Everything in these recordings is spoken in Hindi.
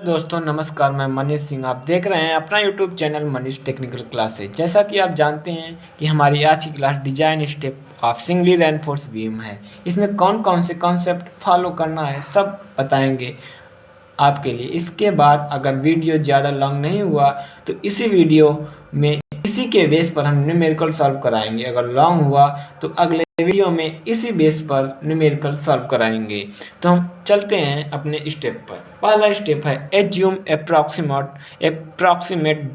दोस्तों नमस्कार, मैं मनीष सिंह। आप देख रहे हैं अपना YouTube channel Manish technical classes. जैसा कि आप जानते हैं कि हमारी आज की class design step of singly reinforce beam है। इसमें कौन कौन से कॉन्सेप्ट फॉलो करना है सब बताएंगे आपके लिए। इसके बाद अगर वीडियो ज़्यादा लॉन्ग नहीं हुआ तो इसी वीडियो में इसी के बेस पर हम न्यूमेरिकल सॉल्व कराएंगे। अगर लॉन्ग हुआ तो अगले वीडियो में इसी बेस पर न्यूमेरिकल सॉल्व कराएंगे। तो हम चलते हैं अपने स्टेप पर। पहला स्टेप है assume approximate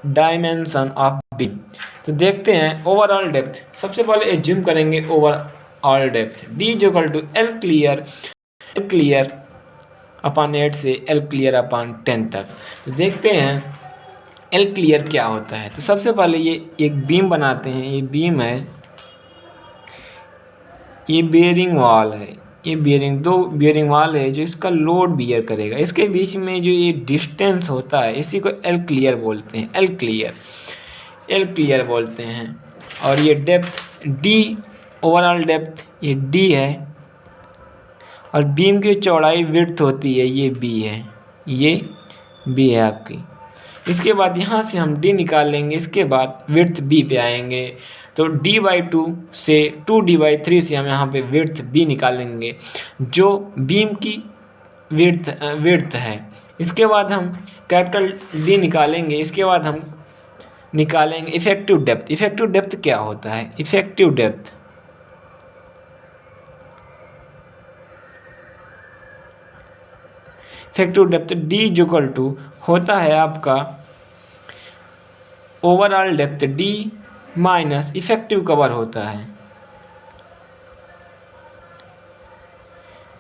dimension of beam. तो देखते हैं ओवरऑल डेप्थ। सबसे पहले एज्यूम करेंगे overall depth D equal to L clear upon 8 से एल क्लियर अपॉन 10 तक। तो देखते हैं एल क्लियर क्या होता है। तो सबसे पहले ये एक बीम बनाते हैं। ये बीम है, ये बेयरिंग वॉल है, ये दो बेयरिंग वॉल है जो इसका लोड बियर करेगा। इसके बीच में जो ये डिस्टेंस होता है इसी को एल क्लियर बोलते हैं। एल क्लियर बोलते हैं। और ये डेप्थ डी, ओवरऑल डेप्थ ये डी है। और बीम की चौड़ाई विड्थ होती है, ये बी है, ये बी है आपकी। इसके बाद यहाँ से हम डी निकाल लेंगे। इसके बाद विड्थ बी पे आएंगे तो d/2 से 2d/3 से हम यहाँ पे विड्थ बी निकालेंगे जो बीम की विड्थ है। इसके बाद हम कैपिटल डी निकालेंगे। इसके बाद हम निकालेंगे इफेक्टिव डेप्थ। इफेक्टिव डेप्थ क्या होता है? Effective depth D equal to होता है आपका overall depth D minus effective cover होता है।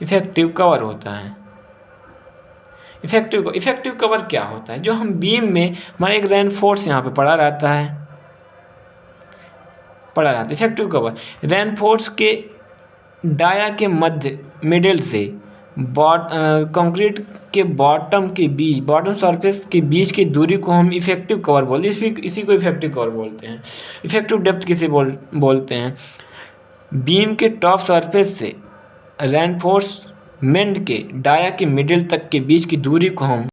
इफेक्टिव कवर क्या होता है? जो हम बीम में हमारा एक रेनफोर्स यहाँ पे पड़ा रहता है। इफेक्टिव कवर रेनफोर्स के डाया के मिडिल से कंक्रीट के बॉटम सरफेस के बीच की दूरी को हम इफेक्टिव कवर बोलते हैं। इसी को इफेक्टिव कवर बोलते हैं। इफेक्टिव डेप्थ किसे बोलते हैं? बीम के टॉप सरफेस से रेनफोर्समेंट के डाया के मिडिल तक के बीच की दूरी को हम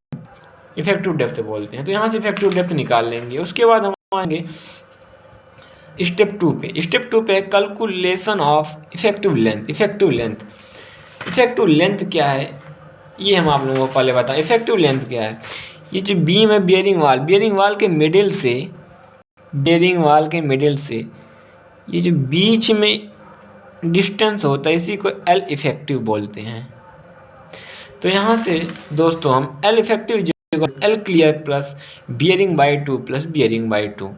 इफेक्टिव डेप्थ बोलते हैं। तो यहाँ से इफेक्टिव डेप्थ निकाल लेंगे। उसके बाद हम आएंगे स्टेप 2 पे। स्टेप 2 पे कैलकुलेशन ऑफ इफेक्टिव लेंथ क्या है ये हम आप लोगों को पहले बताएं। इफेक्टिव लेंथ क्या है? ये जो बीम है बियरिंग वाल के मिडिल से ये जो बीच में डिस्टेंस होता है इसी को एल इफेक्टिव बोलते हैं। तो यहाँ से दोस्तों हम L effective L clear plus bearing plus bearing.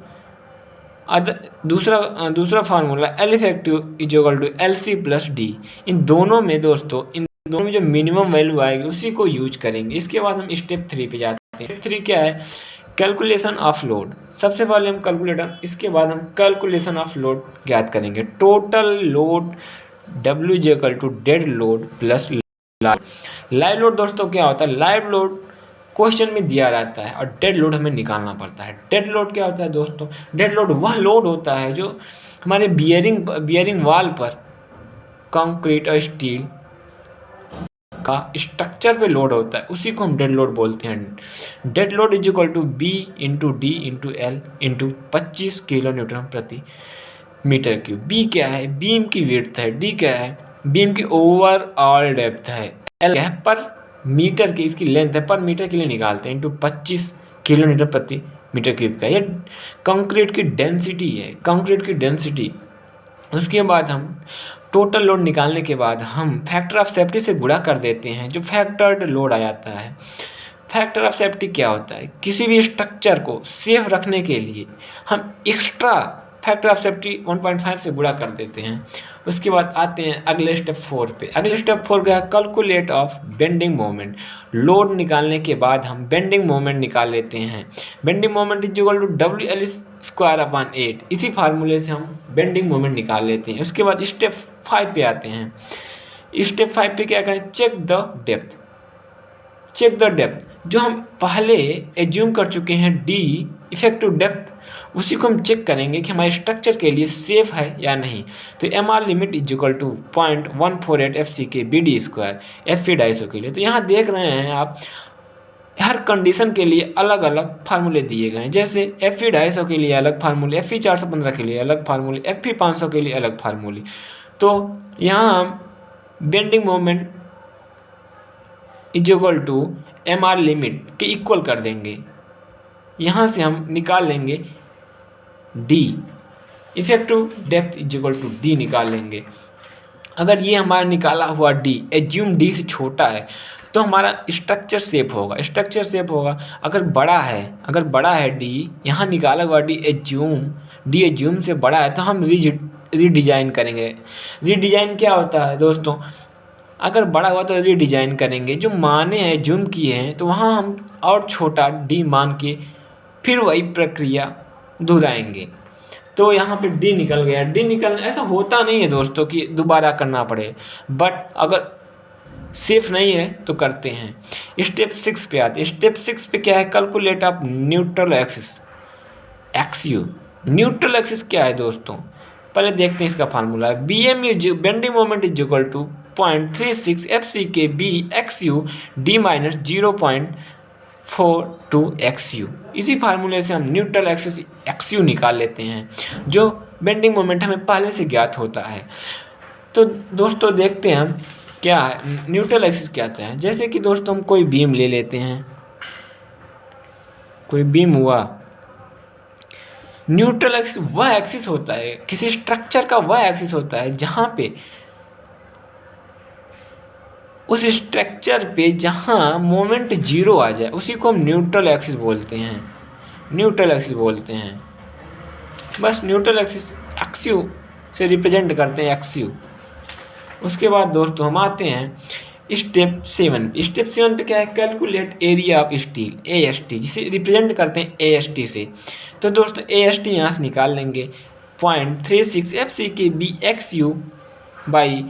दूसरा formula L effective equal to L C plus D. इन दोनों में जो मिनिमम वैल्यू आएगी उसी को यूज करेंगे। इसके बाद हम स्टेप 3 पे जाते हैं। स्टेप 3 क्या है? Calculation of load. सबसे पहले हम इसके बाद हम कैलकुलेशन ऑफ लोड ज्ञात करेंगे। Total load W equal to dead load plus live load. दोस्तों क्या होता है? लाइव लोड क्वेश्चन में दिया रहता है और डेड लोड हमें निकालना पड़ता है। डेड लोड क्या होता है दोस्तों? डेड लोड वह लोड होता है जो हमारे बियरिंग वाल पर कंक्रीट और स्टील का स्ट्रक्चर पे लोड होता है, उसी को हम डेड लोड बोलते हैं। Dead load is equal to B into D into L into 25 kilo newton प्रति मीटर क्यूब। बी क्या है? बीम की विड्थ है। डी क्या है? बीम की ओवरऑल डेप्थ है। एल क्या है? पर मीटर की इसकी लेंथ है, पर मीटर के लिए निकालते हैं, इंटू 25 किलो न्यूटन प्रति मीटर क्यूब का। ये कंक्रीट की डेंसिटी। उसके बाद हम टोटल लोड निकालने के बाद हम फैक्टर ऑफ सेफ्टी से गुणा कर देते हैं, जो फैक्टर्ड लोड आ जाता है। फैक्टर ऑफ सेफ्टी क्या होता है? किसी भी स्ट्रक्चर को सेफ रखने के लिए हम एक्स्ट्रा फैक्टर ऑफ सेफ्टी 1.5 से गुणा कर देते हैं। उसके बाद आते हैं अगले स्टेप 4 पे। अगले स्टेप 4 क्या है? Calculate of bending moment. Load निकालने के बाद हम बेंडिंग मोमेंट निकाल लेते हैं। Bending moment is equal to WL²/8। इसी फार्मूले से हम बेंडिंग मोमेंट निकाल लेते हैं। उसके बाद स्टेप 5 पे आते हैं। स्टेप 5 पे क्या करें? Check the depth. जो हम पहले एज्यूम कर चुके हैं डी इफेक्टिव डेप्थ, उसी को हम चेक करेंगे कि हमारे स्ट्रक्चर के लिए सेफ है या नहीं। तो MR limit is equal to 0.148 FC के BD² FE 250 के लिए। तो यहाँ देख रहे हैं आप हर कंडीशन के लिए अलग अलग फार्मूले दिए गए हैं। जैसे Fe 250 के लिए अलग फार्मूले, Fe 415 के लिए अलग फार्मूले, Fe 500 के लिए अलग फार्मूले। तो यहाँ हम bending moment is equal to MR limit के इक्वल कर देंगे। यहाँ से हम निकाल लेंगे D, effective depth is equal to D निकाल लेंगे। अगर ये हमारा निकाला हुआ D एज्यूम D से छोटा है तो हमारा स्ट्रक्चर सेफ होगा, स्ट्रक्चर सेफ होगा। अगर बड़ा है D, यहाँ निकाला हुआ D एज्यूम से बड़ा है तो हम रीडिज़ाइन करेंगे। रीडिज़ाइन क्या होता है दोस्तों, अगर बड़ा हुआ तो रीडिज़ाइन करेंगे, जो माने हैं एज्यूम किए हैं तो वहाँ हम और छोटा D मान के फिर वही प्रक्रिया दोहराएंगे। तो यहाँ पे D निकल गया। D निकलना ऐसा होता नहीं है दोस्तों कि दोबारा करना पड़े, बट अगर सेफ नहीं है तो करते हैं। स्टेप 6 पे आते हैं। स्टेप 6 पे क्या है, calculate of neutral axis XU। Neutral axis क्या है दोस्तों, पहले देखते हैं इसका फार्मूला है। BMU bending moment is equal to 0.36 FCK B XU D minus 0.42 XU। इसी फार्मूले से हम न्यूट्रल एक्सिस XU निकाल लेते हैं, जो बेंडिंग मोमेंट हमें पहले से ज्ञात होता है। तो दोस्तों देखते हैं हम क्या है न्यूट्रल एक्सिस क्या होता है। जैसे कि दोस्तों हम कोई बीम ले लेते हैं, कोई बीम हुआ। न्यूट्रल एक्सिस वह एक्सिस होता है, किसी स्ट्रक्चर का वह एक्सिस होता है जहाँ पे उस स्ट्रक्चर पे जहाँ मोमेंट जीरो आ जाए उसी को हम न्यूट्रल एक्सिस बोलते हैं, न्यूट्रल एक्सिस बोलते हैं। बस न्यूट्रल एक्सिस XU से रिप्रेजेंट करते हैं, XU। उसके बाद दोस्तों हम आते हैं स्टेप 7। स्टेप 7 पे क्या है, calculate area of steel AST, जिसे रिप्रेजेंट करते हैं AST से। तो दोस्तों AST यहाँ से निकाल लेंगे 0.36 FCK B XU by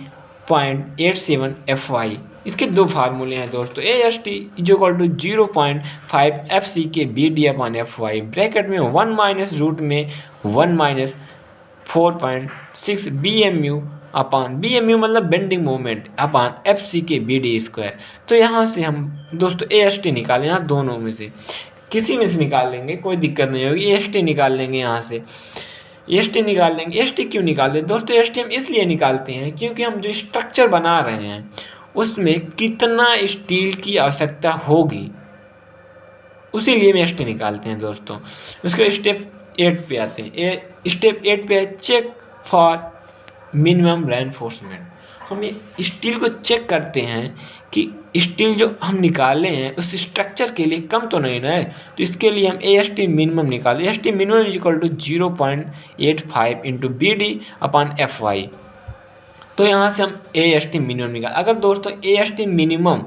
0.87 FY। इसके दो फार्मूले हैं दोस्तों। AST is equal to 0.5 FCK BD upon FY, bracket में 1 माइनस रूट में 1 माइनस 4.6 BMU अपान BMU मतलब bending moment upon FCK BD square. तो यहाँ से हम दोस्तों AST निकालें, यहाँ दोनों में से किसी में से निकाल लेंगे, कोई दिक्कत नहीं होगी। AST निकाल लेंगे, यहाँ से AST निकाल लेंगे। AST क्यों निकालते हैं दोस्तों, AST हम इसलिए निकालते हैं क्योंकि हम जो स्ट्रक्चर बना रहे हैं उसमें कितना स्टील की आवश्यकता होगी, उसी लिए हम AST निकालते हैं दोस्तों। उसके स्टेप 8 पे आते हैं। स्टेप 8 पे चेक फॉर मिनिमम रेनफोर्समेंट। हम ये स्टील को चेक करते हैं कि स्टील जो हम निकाले हैं उस स्ट्रक्चर के लिए कम तो नहीं ना है। तो इसके लिए हम AST मिनिमम निकालें। AST minimum is equal to 0.85 into BD upon FY। तो यहाँ से हम AST मिनिमम निकाल। अगर दोस्तों AST मिनिमम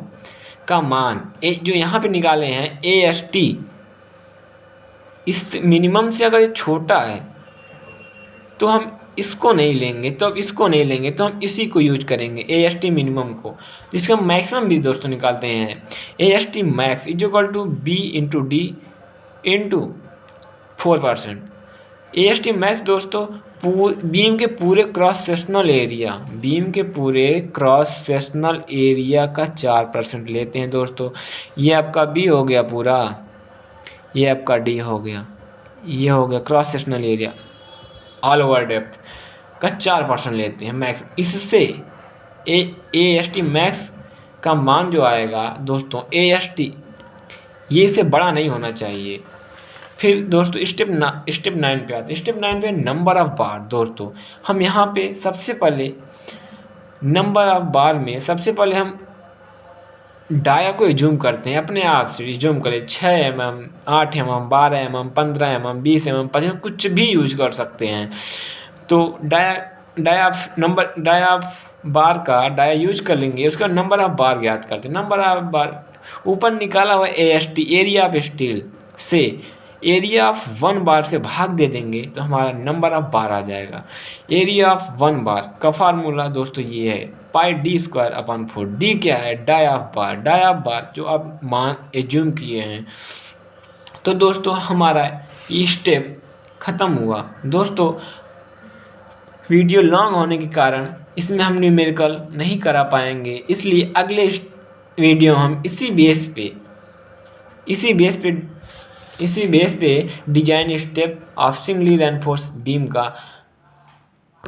का मान जो यहाँ पे निकाले हैं AST इस मिनिमम से अगर ये छोटा है तो हम इसको नहीं लेंगे, तो अब इसको नहीं लेंगे तो हम इसी को यूज करेंगे AST मिनिमम को, जिसका मैक्सिमम भी दोस्तों निकालते हैं। AST max is equal to B into D into 4%। AST max दोस्तों बीम के पूरे क्रॉस सेक्शनल एरिया का 4% लेते हैं दोस्तों। ये आपका B हो गया पूरा, ये आपका D हो गया, ये हो गया cross sectional area all over depth का 4% लेते हैं मैक्स। इससे AST मैक्स का मान जो आएगा दोस्तों AST ये इससे बड़ा नहीं होना चाहिए। फिर दोस्तों स्टेप 9 पे आते हैं। स्टेप 9 पे नंबर ऑफ बार। दोस्तों हम यहाँ पे सबसे पहले नंबर ऑफ बार में सबसे पहले हम डाया को रिज्यूम करते हैं, अपने आप से रिज्यूम करें 6 mm, 8 mm, 12 mm, 15 mm, 20 mm, 25 mm, कुछ भी यूज कर सकते हैं। तो डाया बार का डाया यूज कर लेंगे, उसका नंबर ऑफ बार ज्ञात करते हैं। नंबर ऑफ बार ऊपर निकाला हुआ AST एरिया ऑफ स्टील से एरिया ऑफ 1 बार से भाग दे देंगे तो हमारा नंबर ऑफ बार आ जाएगा। एरिया ऑफ 1 बार का फार्मूला दोस्तों ये है πD स्क्वायर अपॉन 4। D क्या है, डाई ऑफ बार जो आप मान एज्यूम किए हैं। तो दोस्तों हमारा ये स्टेप ख़त्म हुआ। दोस्तों वीडियो लॉन्ग होने के कारण इसमें हम न्यूमेरिकल नहीं करा पाएंगे, इसलिए अगले वीडियो हम इसी बेस पे इसी बेस पे design step of singly reinforce beam का